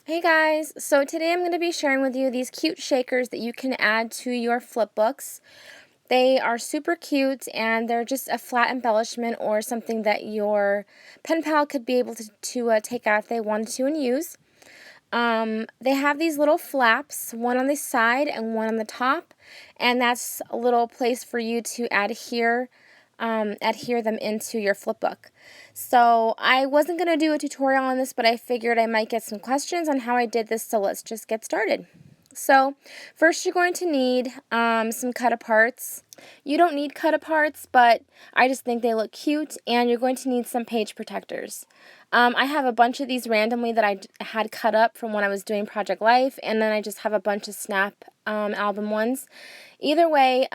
Hey guys, so today I'm going to be sharing with you these cute shakers that you can add to your flip books. They are super cute and they're just a flat embellishment or something that your pen pal could be able to take out if they wanted to and use. They have these little flaps, one on the side and one on the top, and that's a little place for you to adhere them into your flipbook. So I wasn't going to do a tutorial on this, but I figured I might get some questions on how I did this, so let's just get started. So first you're going to need some cut-aparts. You don't need cut-aparts, but I just think they look cute, and you're going to need some page protectors. I have a bunch of these randomly that I had cut up from when I was doing Project Life, and then I just have a bunch of Snap album ones. Either way,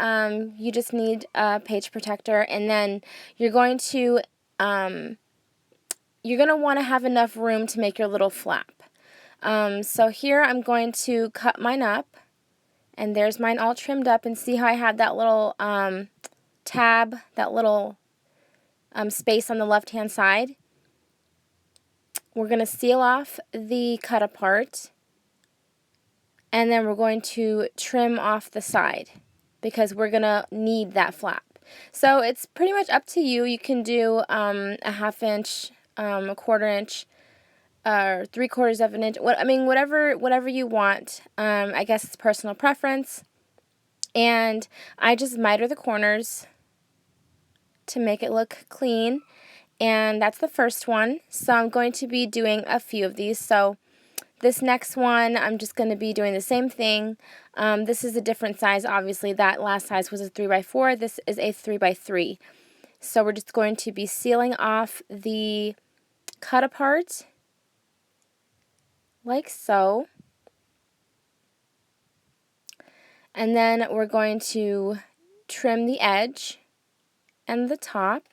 you just need a page protector, and then you're going to want to have enough room to make your little flap. So here I'm going to cut mine up, and there's mine all trimmed up, and see how I have that little tab, that little space on the left-hand side. We're going to seal off the cut apart, and then we're going to trim off the side because we're going to need that flap. So it's pretty much up to you. You can do a 1/2 inch, a 1/4 inch, or 3/4 of an inch. Whatever you want. I guess it's personal preference. And I just miter the corners to make it look clean. And that's the first one. So I'm going to be doing a few of these. So this next one, I'm just going to be doing the same thing. This is a different size, obviously. That last size was a 3x4. This is a 3x3. So we're just going to be sealing off the cut apart, like so. And then we're going to trim the edge and the top.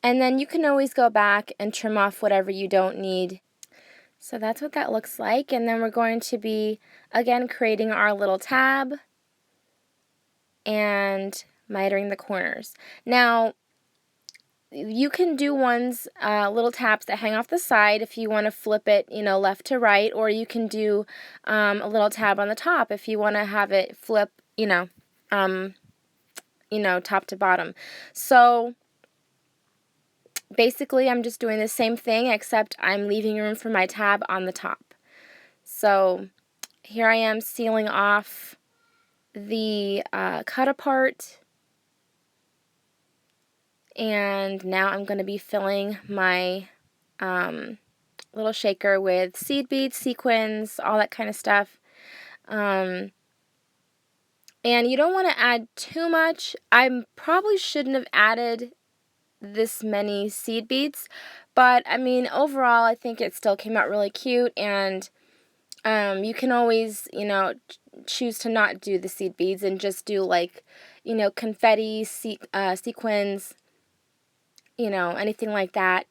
And then you can always go back and trim off whatever you don't need. So that's what that looks like, and then we're going to be, again, creating our little tab and mitering the corners. Now, you can do ones, little tabs that hang off the side if you want to flip it, left to right, or you can do a little tab on the top if you want to have it flip, top to bottom. So basically, I'm just doing the same thing, except I'm leaving room for my tab on the top. So here I am sealing off the cut apart, and now I'm going to be filling my little shaker with seed beads, sequins, all that kind of stuff. And you don't want to add too much. I probably shouldn't have added this many seed beads, but overall I think it still came out really cute, and you can always choose to not do the seed beads and just do confetti, sequins, anything like that,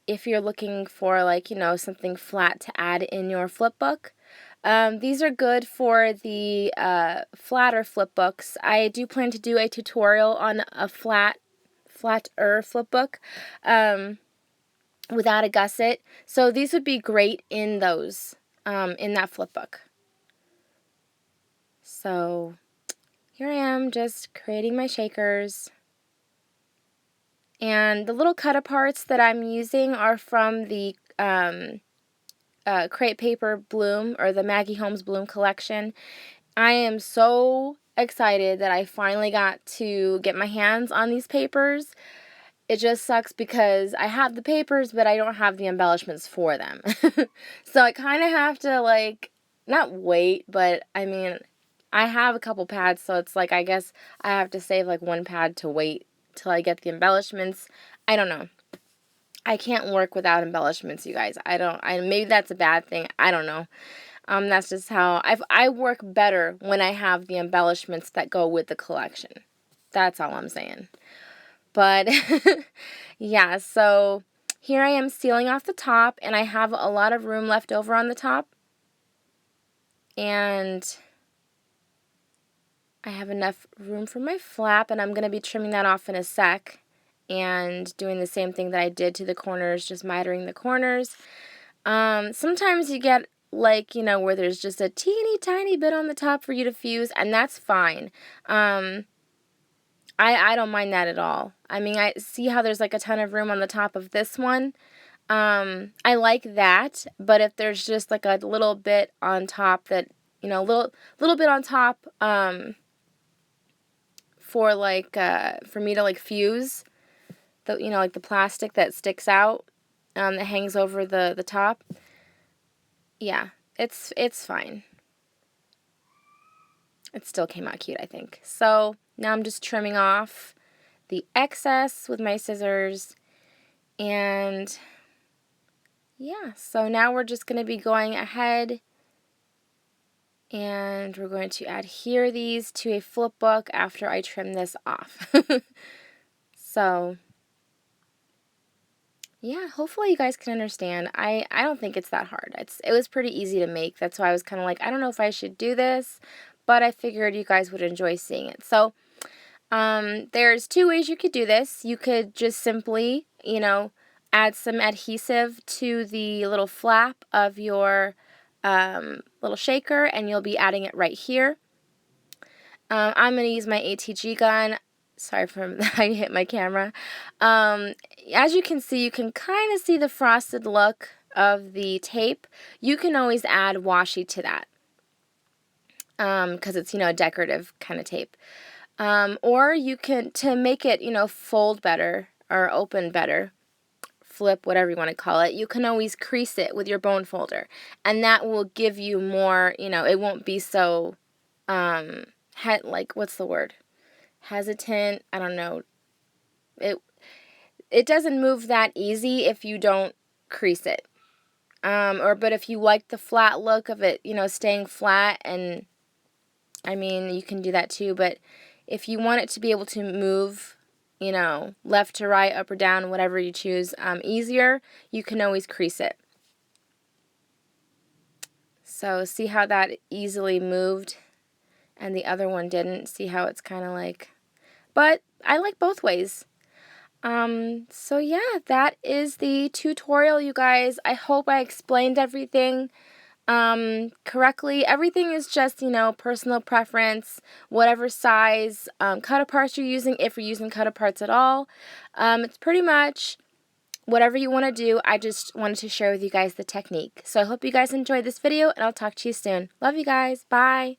if you're looking for something flat to add in your flip book. These are good for the flatter flip books. I do plan to do a tutorial on a flatter flip book without a gusset. So these would be great in those, in that flip book. So here I am just creating my shakers. And the little cut aparts that I'm using are from the Create Paper Bloom, or the Maggie Holmes Bloom collection. I am so excited that I finally got to get my hands on these papers. It just sucks because I have the papers, but I don't have the embellishments for them. So I kind of have to, not wait, but I have a couple pads, so it's I guess I have to save one pad to wait till I get the embellishments. I don't know. I can't work without embellishments, you guys. Maybe that's a bad thing. I don't know. That's just how I work better when I have the embellishments that go with the collection. That's all I'm saying. But yeah, so here I am sealing off the top, and I have a lot of room left over on the top. And I have enough room for my flap, and I'm going to be trimming that off in a sec and doing the same thing that I did to the corners, just mitering the corners. Sometimes you get like, where there's just a teeny tiny bit on the top for you to fuse, and that's fine. I don't mind that at all. I mean, I see how there's like a ton of room on the top of this one. I like that, but if there's just like a little bit on top that, little bit on top, for like, for me to like fuse, like the plastic that sticks out, that hangs over the top, yeah, it's fine. It still came out cute, I think. So now I'm just trimming off the excess with my scissors, and yeah, so now we're just going to be going ahead and we're going to adhere these to a flip book after I trim this off. So yeah, hopefully you guys can understand. I don't think it's that hard. It was pretty easy to make. That's why I was kind of like, I don't know if I should do this, but I figured you guys would enjoy seeing it. So there's two ways you could do this. You could just simply, add some adhesive to the little flap of your little shaker, and you'll be adding it right here. I'm going to use my ATG gun. Sorry for I hit my camera. As you can see, you can kind of see the frosted look of the tape. You can always add washi to that because it's, a decorative kind of tape. Or you can, to make it, fold better or open better, flip, whatever you want to call it, you can always crease it with your bone folder. And that will give you more, it won't be so, what's the word? Hesitant, I don't know. It doesn't move that easy if you don't crease it. But if you like the flat look of it, staying flat, and I mean, you can do that too, but if you want it to be able to move, left to right, up or down, whatever you choose, easier, you can always crease it. So see how that easily moved and the other one didn't? See how it's kind of like, but I like both ways. So yeah, that is the tutorial, you guys. I hope I explained everything correctly. Everything is just, personal preference, whatever size cut-aparts you're using, if you're using cut-aparts at all. It's pretty much whatever you want to do. I just wanted to share with you guys the technique. So I hope you guys enjoyed this video, and I'll talk to you soon. Love you guys. Bye.